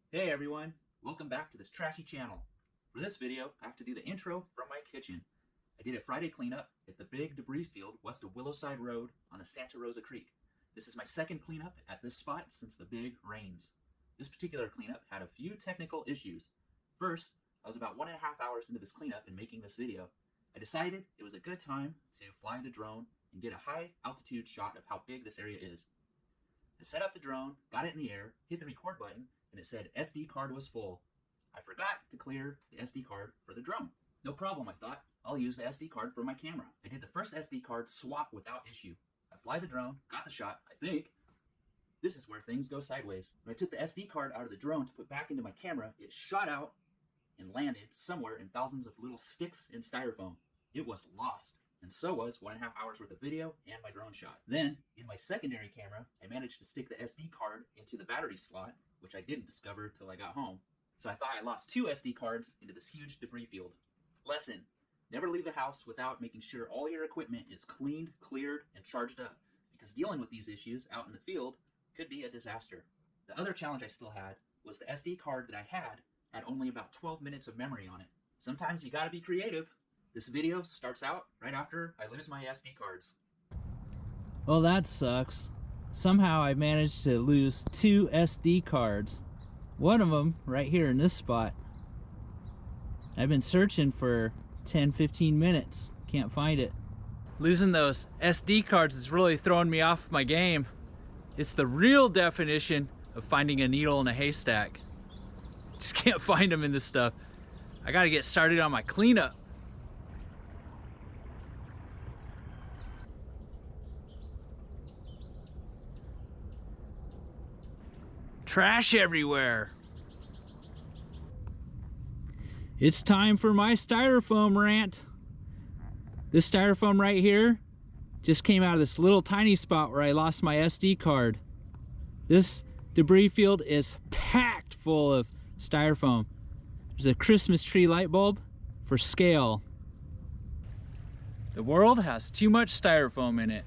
Hey everyone, welcome back to this trashy channel. For this video, I have to do the intro from my kitchen. I did a Friday cleanup at the big debris field west of Willowside Road on the Santa Rosa Creek. This is my second cleanup at this spot since the big rains. This particular cleanup had a few technical issues. First, I was about 1.5 hours into this cleanup and making this video. I decided it was a good time to fly the drone and get a high altitude shot of how big this area is. I set up the drone, got it in the air, hit the record button, and it said SD card was full. I forgot to clear the SD card for the drone. No problem, I thought. I'll use the SD card for my camera. I did the first SD card swap without issue. I fly the drone, got the shot, I think. This is where things go sideways. When I took the SD card out of the drone to put back into my camera, it shot out and landed somewhere in thousands of little sticks in styrofoam. It was lost. And so was 1.5 hours worth of video and my drone shot. Then, in my secondary camera, I managed to stick the SD card into the battery slot, which I didn't discover till I got home. So I thought I lost 2 SD cards into this huge debris field. Lesson: never leave the house without making sure all your equipment is cleaned, cleared, and charged up, because dealing with these issues out in the field could be a disaster. The other challenge I still had was the SD card that I had only about 12 minutes of memory on it. Sometimes you gotta be creative. This video starts out right after I lose my SD cards. Well, that sucks. Somehow I managed to lose 2 SD cards. One of them right here in this spot. I've been searching for 10-15 minutes. Can't find it. Losing those SD cards is really throwing me off my game. It's the real definition of finding a needle in a haystack. Just can't find them in this stuff. I gotta get started on my cleanup. Trash everywhere. It's time for my styrofoam rant. This styrofoam right here just came out of this little tiny spot where I lost my SD card. This debris field is packed full of styrofoam. There's a Christmas tree light bulb for scale. The world has too much styrofoam in it.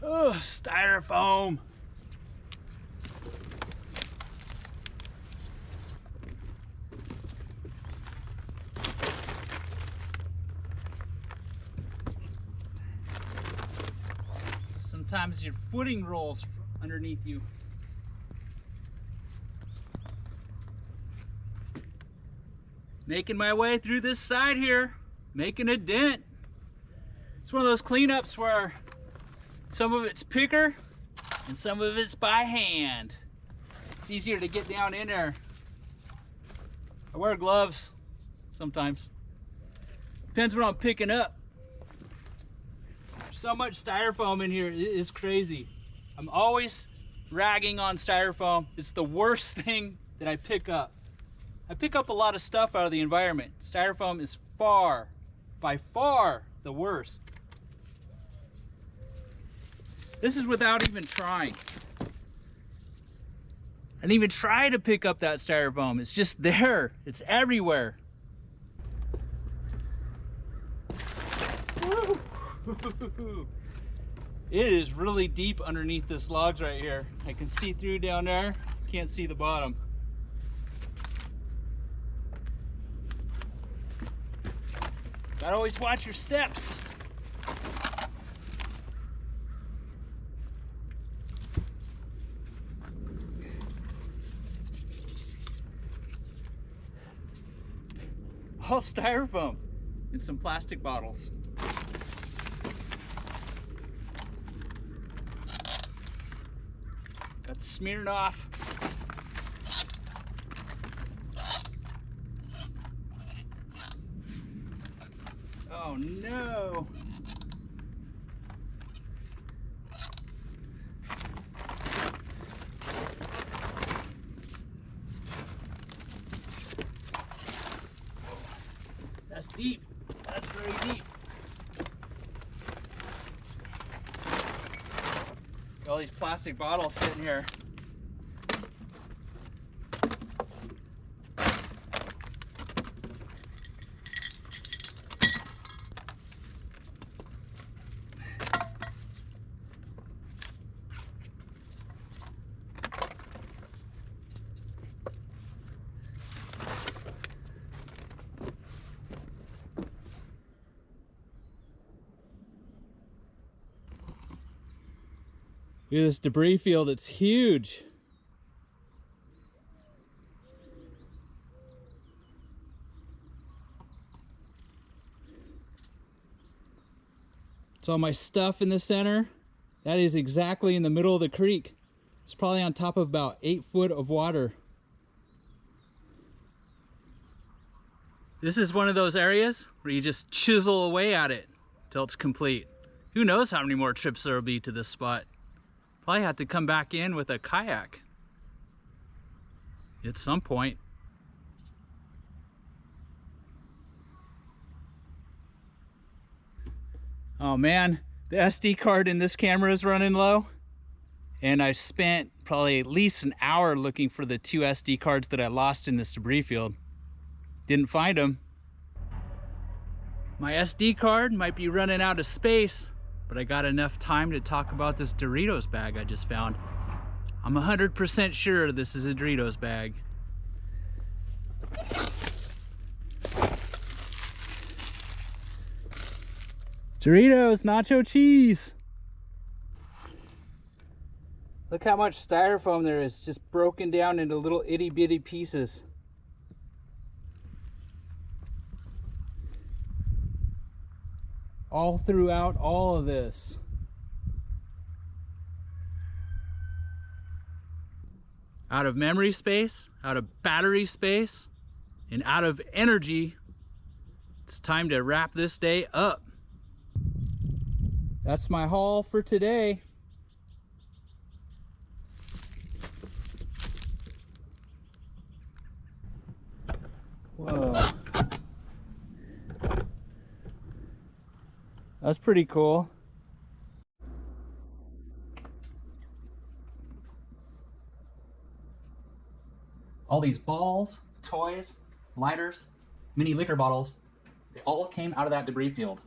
Oh, styrofoam. Sometimes your footing rolls underneath you. Making my way through this side here, making a dent. It's one of those cleanups where some of it's picker and some of it's by hand. It's easier to get down in there. I wear gloves sometimes. Depends what I'm picking up. There's so much styrofoam in here, it is crazy. I'm always ragging on styrofoam. It's the worst thing that I pick up. I pick up a lot of stuff out of the environment. Styrofoam is by far the worst. This is without even trying. I didn't even try to pick up that styrofoam. It's just there. It's everywhere. It is really deep underneath this logs right here. I can see through down there. Can't see the bottom. Gotta always watch your steps. All styrofoam and some plastic bottles. Got smeared off. Oh no! deep. That's very deep. Got all these plastic bottles sitting here. Look at this debris field, it's huge. It's all my stuff in the center. That is exactly in the middle of the creek. It's probably on top of about 8 foot of water. This is one of those areas where you just chisel away at it till it's complete. Who knows how many more trips there will be to this spot. Probably have to come back in with a kayak at some point. Oh man, the SD card in this camera is running low. And I spent probably at least an hour looking for the 2 SD cards that I lost in this debris field. Didn't find them. My SD card might be running out of space, but I got enough time to talk about this Doritos bag I just found. I'm 100% sure this is a Doritos bag. Doritos nacho cheese. Look how much styrofoam there is, just broken down into little itty bitty pieces. All throughout all of this. Out of memory space, out of battery space, and out of energy, it's time to wrap this day up. That's my haul for today. Whoa. That's pretty cool. All these balls, toys, lighters, mini liquor bottles, they all came out of that debris field.